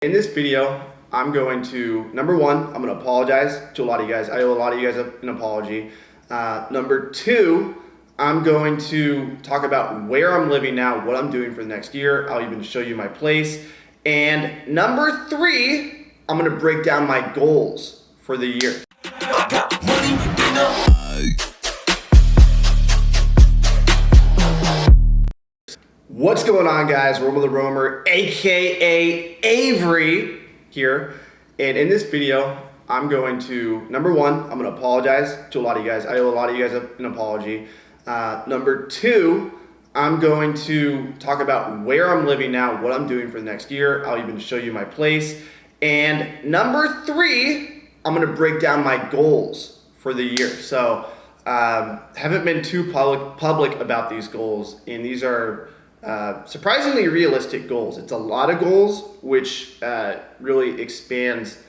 In this video, I'm going to, number one, I'm going to apologize to a lot of you guys. I owe a lot of you guys an apology. Number two, I'm going to talk about where I'm living now, what I'm doing for the next year. I'll even show you my place. And number three, I'm going to break down my goals for the year. What's going on, guys? Romer the Roamer, aka Avery here. And in this video, I'm going to, number one, I'm going to apologize to a lot of you guys. I owe a lot of you guys an apology. Number two, I'm going to talk about where I'm living now, what I'm doing for the next year. I'll even show you my place. And number three, I'm going to break down my goals for the year. So haven't been too public about these goals, and these are surprisingly realistic goals. It's a lot of goals, which really expands,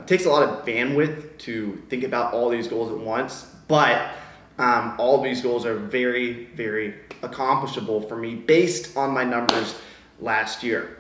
takes a lot of bandwidth to think about all these goals at once, but all of these goals are very, very accomplishable for me based on my numbers last year.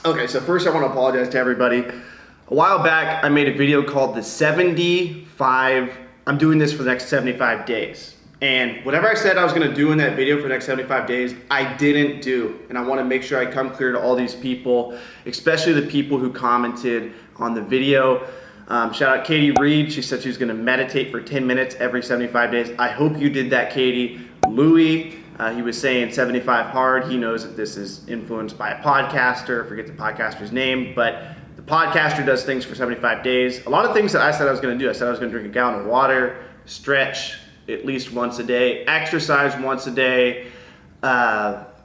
Okay, so first I want to apologize to everybody. A while back, I made a video called the 75, I'm doing this for the next 75 days. And whatever I said I was gonna do in that video for the next 75 days, I didn't do. And I wanna make sure I come clear to all these people, especially the people who commented on the video. Shout out Katie Reed, she said she was gonna meditate for 10 minutes every 75 days. I hope you did that, Katie. Louis, he was saying 75 hard. He knows that this is influenced by a podcaster, I forget the podcaster's name, but the podcaster does things for 75 days. A lot of things that I said I was gonna do. I said I was gonna drink a gallon of water, stretch at least once a day, exercise once a day, not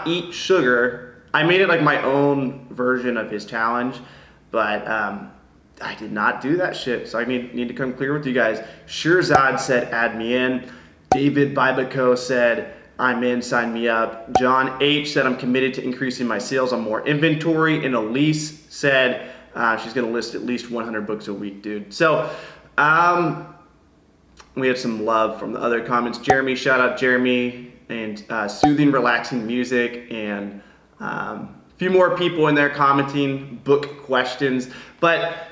eat sugar. I made it like my own version of his challenge, but I did not do that shit. So I need to come clear with you guys. Shirzad said, add me in. David Bibico said, I'm in, sign me up. John H said, I'm committed to increasing my sales on more inventory. And Elise said, she's gonna list at least 100 books a week, dude. So, we had some love from the other comments. Jeremy, shout out Jeremy, and soothing, relaxing music, and a few more people in there commenting book questions. But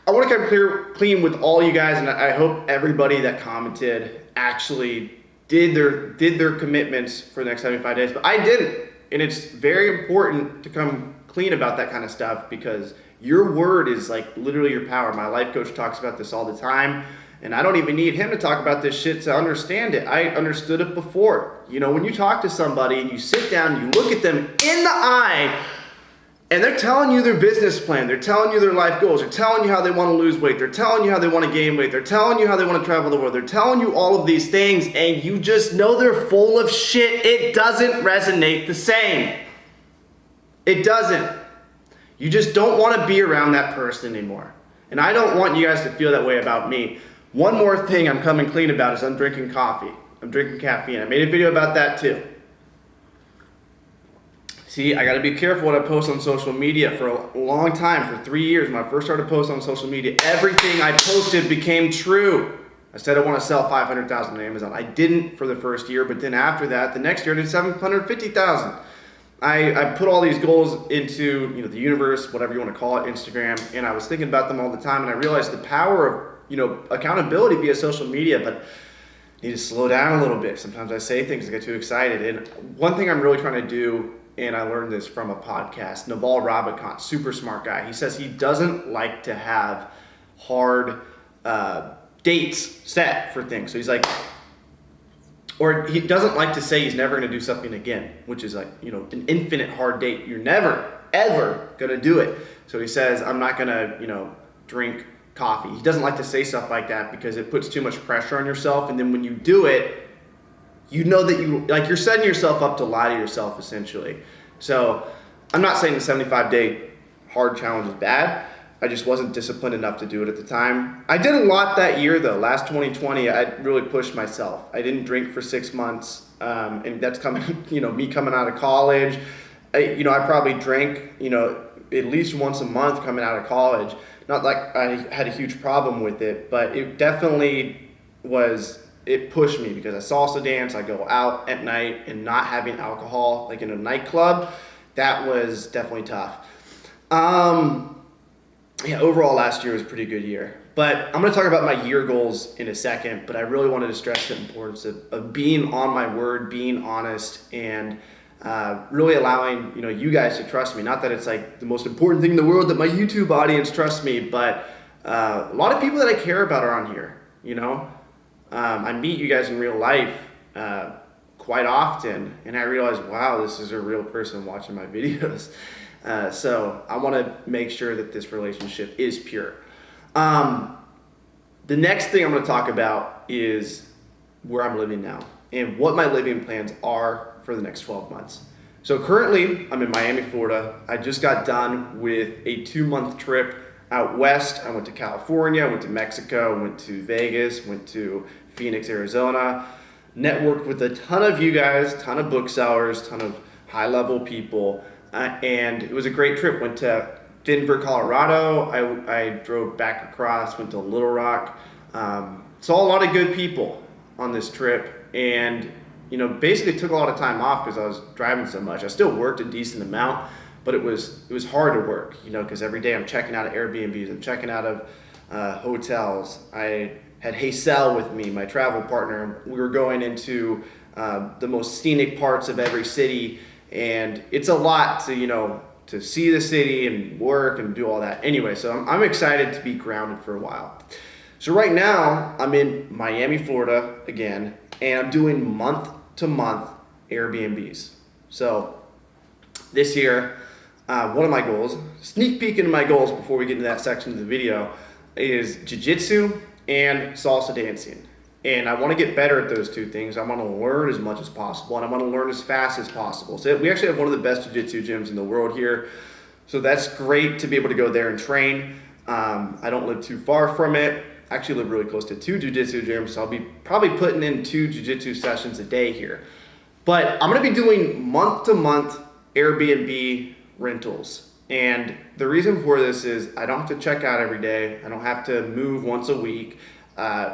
I want to come clean with all you guys, and I hope everybody that commented actually did their commitments for the next 75 days. But I didn't, and it's very important to come clean about that kind of stuff because your word is like literally your power. My life coach talks about this all the time. And I don't even need him to talk about this shit to understand it. I understood it before. You know, when you talk to somebody and you sit down and you look at them in the eye and they're telling you their business plan, they're telling you their life goals, they're telling you how they want to lose weight, they're telling you how they want to gain weight, they're telling you how they want to travel the world, they're telling you all of these things, and you just know they're full of shit, it doesn't resonate the same. It doesn't. You just don't want to be around that person anymore. And I don't want you guys to feel that way about me. One more thing I'm coming clean about is I'm drinking coffee. I'm drinking caffeine. I made a video about that too. See, I gotta be careful what I post on social media. For a long time, for 3 years, when I first started posting on social media, everything I posted became true. I said I want to sell 500,000 on Amazon. I didn't for the first year, but then after that, the next year I did 750,000. I put all these goals into the universe, whatever you want to call it, Instagram, and I was thinking about them all the time, and I realized the power of accountability via social media, but I need to slow down a little bit. Sometimes I say things, I get too excited. And one thing I'm really trying to do, and I learned this from a podcast, Naval Ravikant, super smart guy. He says he doesn't like to have hard dates set for things. So he's like, or he doesn't like to say he's never gonna do something again, which is like, an infinite hard date. You're never, ever gonna do it. So he says, I'm not gonna, drink coffee. He doesn't like to say stuff like that because it puts too much pressure on yourself, and then when you do it, you know that you're setting yourself up to lie to yourself essentially. So I'm not saying the 75-day hard challenge is bad. I just wasn't disciplined enough to do it at the time. I did a lot that year though. Last 2020, I really pushed myself. I didn't drink for 6 months, and that's coming, me coming out of college. I probably drank, at least once a month coming out of college. Not like I had a huge problem with it, but it definitely it pushed me because I salsa dance, I go out at night, and not having alcohol, like in a nightclub, that was definitely tough. Yeah, overall last year was a pretty good year. But I'm going to talk about my year goals in a second, but I really wanted to stress the importance of being on my word, being honest, and really allowing you guys to trust me. Not that it's like the most important thing in the world that my YouTube audience trusts me, but a lot of people that I care about are on here. I meet you guys in real life quite often, and I realize, wow, this is a real person watching my videos. So I want to make sure that this relationship is pure. The next thing I'm going to talk about is where I'm living now and what my living plans are for the next 12 months. So currently I'm in Miami, Florida. I just got done with a 2-month trip out west. I went to California, I went to Mexico, went to Vegas, went to Phoenix, Arizona, networked with a ton of you guys, ton of booksellers, ton of high level people. And it was a great trip. Went to Denver, Colorado. I drove back across, went to Little Rock. Saw a lot of good people on this trip, and basically took a lot of time off because I was driving so much. I still worked a decent amount, but it was hard to work, because every day I'm checking out of Airbnbs, I'm checking out of hotels. I had Haysel with me, my travel partner. We were going into the most scenic parts of every city. And it's a lot to see the city and work and do all that. Anyway, so I'm excited to be grounded for a while. So right now I'm in Miami, Florida again, and I'm doing month-to-month Airbnbs. So this year, one of my goals, sneak peek into my goals before we get into that section of the video, is jiu-jitsu and salsa dancing. And I want to get better at those two things. I want to learn as much as possible, and I want to learn as fast as possible. So we actually have one of the best jiu-jitsu gyms in the world here. So that's great to be able to go there and train. I don't live too far from it. I actually live really close to 2 jiu-jitsu gyms, so I'll be probably putting in 2 jiu-jitsu sessions a day here. But I'm going to be doing month-to-month Airbnb rentals. And the reason for this is I don't have to check out every day. I don't have to move once a week.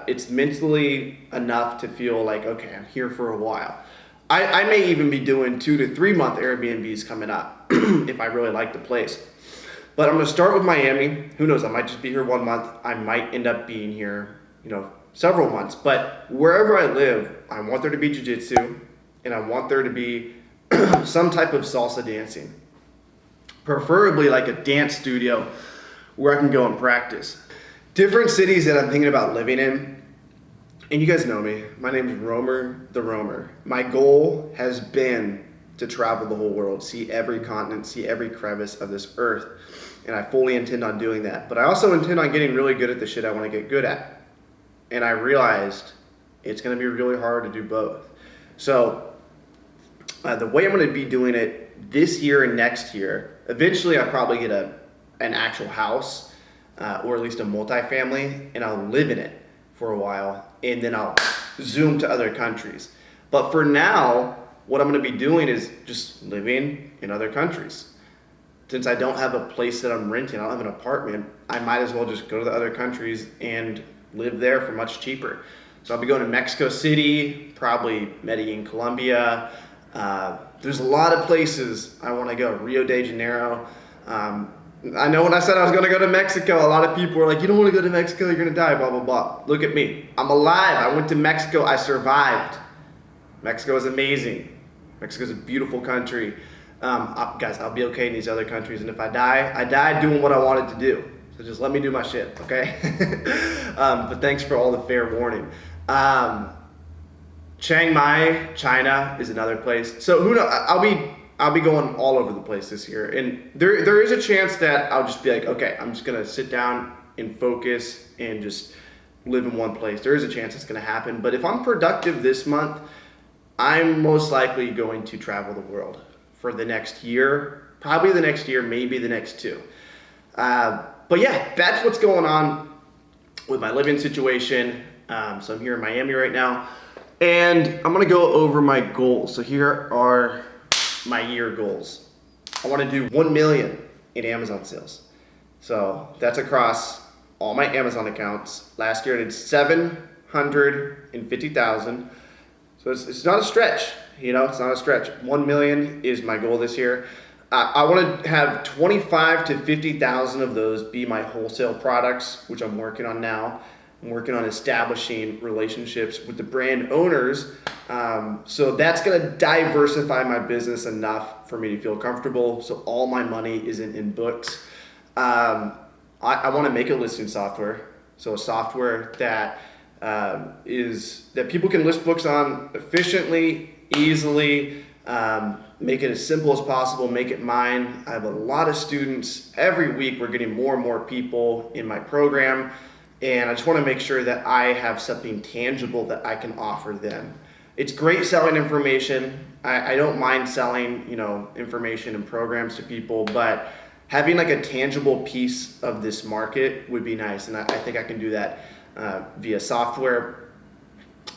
It's mentally enough to feel like, okay, I'm here for a while. I may even be doing 2 to 3 month Airbnbs coming up if I really like the place. But I'm going to start with Miami. Who knows? I might just be here 1 month. I might end up being here, several months. But wherever I live, I want there to be jiu-jitsu, and I want there to be some type of salsa dancing. Preferably like a dance studio where I can go and practice. Different cities that I'm thinking about living in, and you guys know me, my name is Romer the Roamer. My goal has been to travel the whole world, see every continent, see every crevice of this earth, and I fully intend on doing that. But I also intend on getting really good at the shit I want to get good at. And I realized it's going to be really hard to do both. So the way I'm going to be doing it this year and next year, eventually I'll probably get an actual house, or at least a multifamily, and I'll live in it for a while, and then I'll zoom to other countries. But for now, what I'm going to be doing is just living in other countries. Since I don't have a place that I'm renting, I don't have an apartment, I might as well just go to the other countries and live there for much cheaper. So I'll be going to Mexico City, probably Medellin, Colombia. There's a lot of places I want to go. Rio de Janeiro. I know when I said I was going to go to Mexico, a lot of people were like, you don't want to go to Mexico, you're going to die, blah, blah, blah. Look at me. I'm alive. I went to Mexico. I survived. Mexico is amazing. Mexico is a beautiful country. Guys, I'll be okay in these other countries. And if I die doing what I wanted to do. So just let me do my shit, okay? But thanks for all the fair warning. Chiang Mai, China is another place. So who knows? I'll be going all over the place this year, and there is a chance that I'll just be like, okay, I'm just gonna sit down and focus and just live in one place. There is a chance it's gonna happen, but if I'm productive this month, I'm most likely going to travel the world for the next year, probably the next year, maybe the next 2. But yeah, that's what's going on with my living situation. So I'm here in Miami right now, and I'm gonna go over my goals. So here are my year goals. I want to do 1 million in Amazon sales. So that's across all my Amazon accounts. Last year I did 750,000. So it's not a stretch, it's not a stretch. 1 million is my goal this year. I want to have 25 to 50,000 of those be my wholesale products, which I'm working on now. I'm working on establishing relationships with the brand owners. So that's going to diversify my business enough for me to feel comfortable. So all my money isn't in books. I want to make a listing software. So a software that that people can list books on efficiently, easily, make it as simple as possible, make it mine. I have a lot of students. Every week we're getting more and more people in my program, and I just want to make sure that I have something tangible that I can offer them. It's great selling information. I don't mind selling, information and programs to people, but having like a tangible piece of this market would be nice, and I think I can do that via software.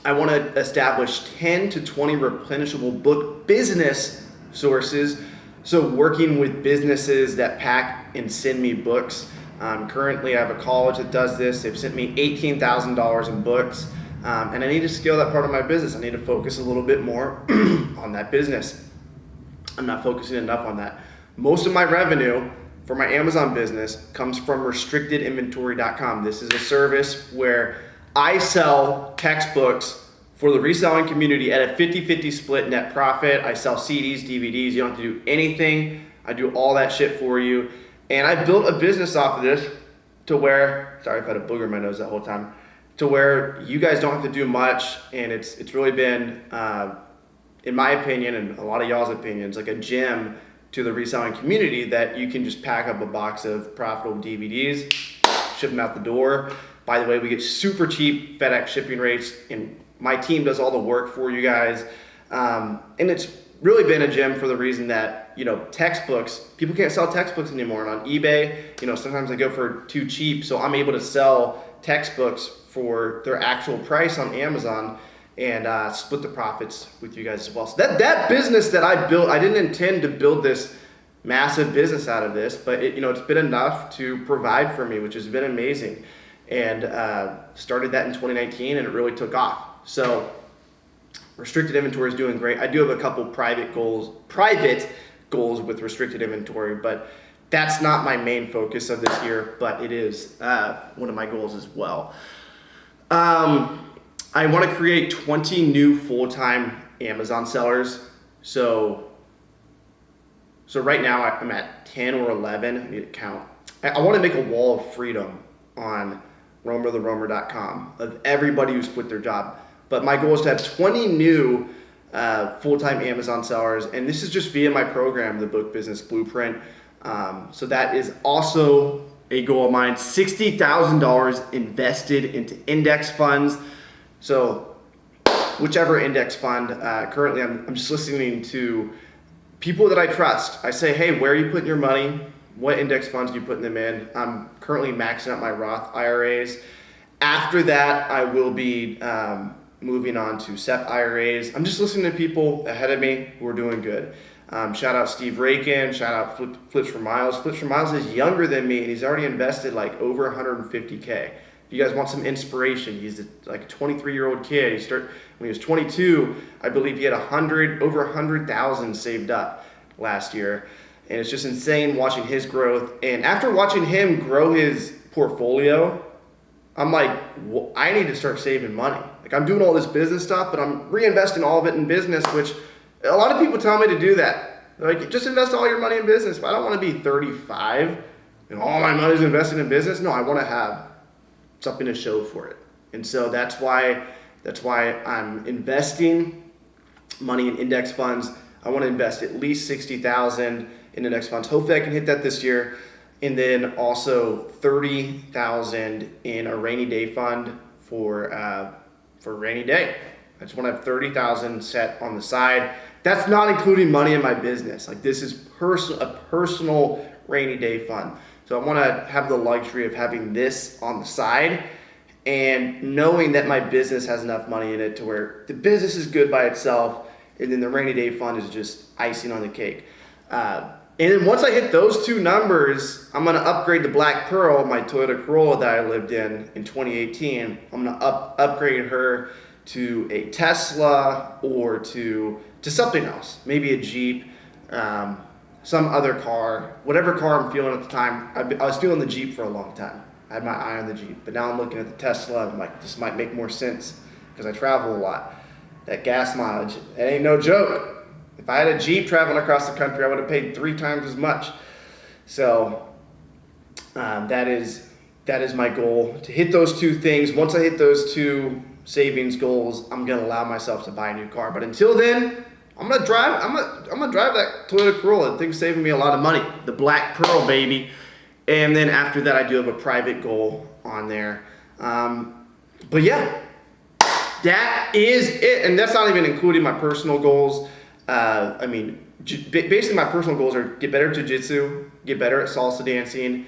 I want to establish 10 to 20 replenishable book business sources. So working with businesses that pack and send me books. Currently I have a college that does this. They've sent me $18,000 in books. And I need to scale that part of my business. I need to focus a little bit more on that business. I'm not focusing enough on that. Most of my revenue for my Amazon business comes from restrictedinventory.com. This is a service where I sell textbooks for the reselling community at a 50-50 split net profit. I sell CDs, DVDs. You don't have to do anything. I do all that shit for you. And I built a business off of this to where, sorry if I had a booger in my nose that whole time, to where you guys don't have to do much. And it's really been, in my opinion, and a lot of y'all's opinions, like a gem to the reselling community that you can just pack up a box of profitable DVDs, ship them out the door. By the way, we get super cheap FedEx shipping rates, and my team does all the work for you guys. And it's really been a gem for the reason that, textbooks, people can't sell textbooks anymore. And on eBay, sometimes they go for too cheap. So I'm able to sell textbooks for their actual price on Amazon and split the profits with you guys as well. So that business that I built, I didn't intend to build this massive business out of this, but it's been enough to provide for me, which has been amazing. And started that in 2019, and it really took off. So restricted inventory is doing great. I do have a couple private goals with restricted inventory, but that's not my main focus of this year, but it is one of my goals as well. I want to create 20 new full-time Amazon sellers. So right now I'm at 10 or 11. I need to count. I want to make a wall of freedom on romertheromer.com of everybody who's quit their job. But my goal is to have 20 new full-time Amazon sellers, and this is just via my program, the Book Business Blueprint. So that is also a goal of mine. $60,000 invested into index funds. So whichever index fund, currently I'm just listening to people that I trust. I say, hey, where are you putting your money? What index funds are you putting them in? I'm currently maxing out my Roth IRAs. After that, I will be moving on to SEP IRAs. I'm just listening to people ahead of me who are doing good. Shout out Steve Rakin, shout out Flips for Miles. Flips for Miles is younger than me, and he's already invested like over 150K. If you guys want some inspiration, he's like a 23-year-old kid. When he was 22, I believe he had over 100,000 saved up last year. And it's just insane watching his growth. And after watching him grow his portfolio, I'm like, well, I need to start saving money. Like, I'm doing all this business stuff, but I'm reinvesting all of it in business, which a lot of people tell me to do that. They're like, just invest all your money in business. But I don't want to be 35 and all my money's invested in business. No, I want to have something to show for it. And so that's why I'm investing money in index funds. I want to invest at least $60,000 in index funds. Hopefully I can hit that this year. And then also $30,000 in a rainy day fund for rainy day. I just want to have $30,000 set on the side. That's not including money in my business. Like, this is a personal rainy day fund. So I want to have the luxury of having this on the side and knowing that my business has enough money in it to where the business is good by itself, and then the rainy day fund is just icing on the cake. And then once I hit those two numbers, I'm gonna upgrade the Black Pearl, my Toyota Corolla that I lived in 2018. I'm gonna upgrade her to a Tesla or to something else, maybe a Jeep. some other car, whatever car I'm feeling at the time. I was feeling the Jeep for a long time. I had my eye on the Jeep, but now I'm looking at the Tesla and I'm like, this might make more sense because I travel a lot. That gas mileage, it ain't no joke. If I had a Jeep traveling across the country, I would have paid 3 times as much. So that is my goal, to hit those 2 things. Once I hit those 2 savings goals, I'm gonna allow myself to buy a new car. But until then, I'm gonna drive that Toyota Corolla. That thing's saving me a lot of money. The Black Pearl, baby. And then after that, I do have a private goal on there. But yeah, that is it. And that's not even including my personal goals. I mean, basically my personal goals are get better at jiu-jitsu, get better at salsa dancing,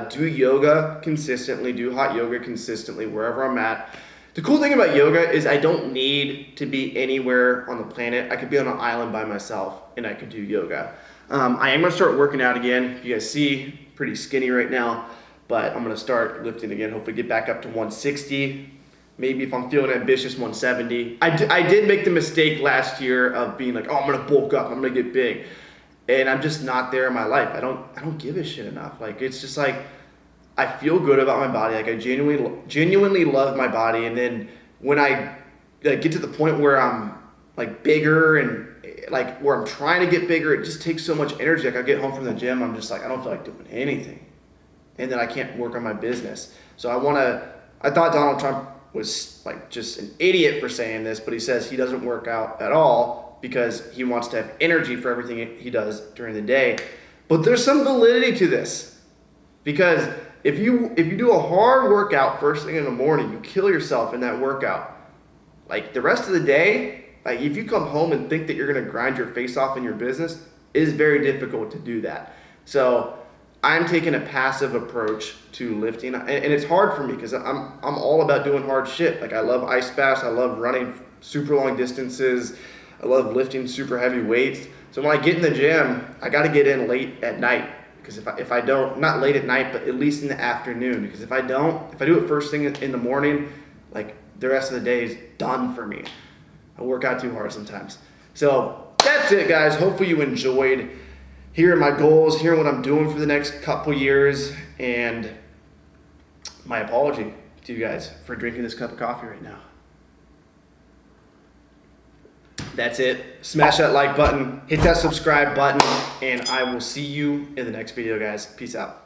do yoga consistently, do hot yoga consistently wherever I'm at. The cool thing about yoga is I don't need to be anywhere on the planet. I could be on an island by myself and I could do yoga. I am gonna start working out again. You guys see, pretty skinny right now, but I'm gonna start lifting again, hopefully get back up to 160. Maybe if I'm feeling ambitious, 170. I did make the mistake last year of being like, oh, I'm gonna bulk up, I'm gonna get big. And I'm just not there in my life. I don't give a shit enough. Like, it's just like, I feel good about my body. Like, I genuinely love my body. And then when I get to the point where I'm like bigger and like where I'm trying to get bigger, it just takes so much energy. Like, I get home from the gym, I'm just like, I don't feel like doing anything. And then I can't work on my business. So I thought Donald Trump was like just an idiot for saying this, but he says he doesn't work out at all because he wants to have energy for everything he does during the day. But there's some validity to this, because if you do a hard workout first thing in the morning, you kill yourself in that workout. Like, the rest of the day, like, if you come home and think that you're gonna grind your face off in your business, it is very difficult to do that. So I'm taking a passive approach to lifting, and it's hard for me because I'm all about doing hard shit. Like, I love ice baths, I love running super long distances, I love lifting super heavy weights. So when I get in the gym, I got to get in late at night, because if I don't, not late at night, but at least in the afternoon, because if I do it first thing in the morning, like, the rest of the day is done for me. I work out too hard sometimes. So that's it, guys. Hopefully you enjoyed hearing my goals, hearing what I'm doing for the next couple years, and my apology to you guys for drinking this cup of coffee right now. That's it. Smash that like button, hit that subscribe button, and I will see you in the next video, guys. Peace out.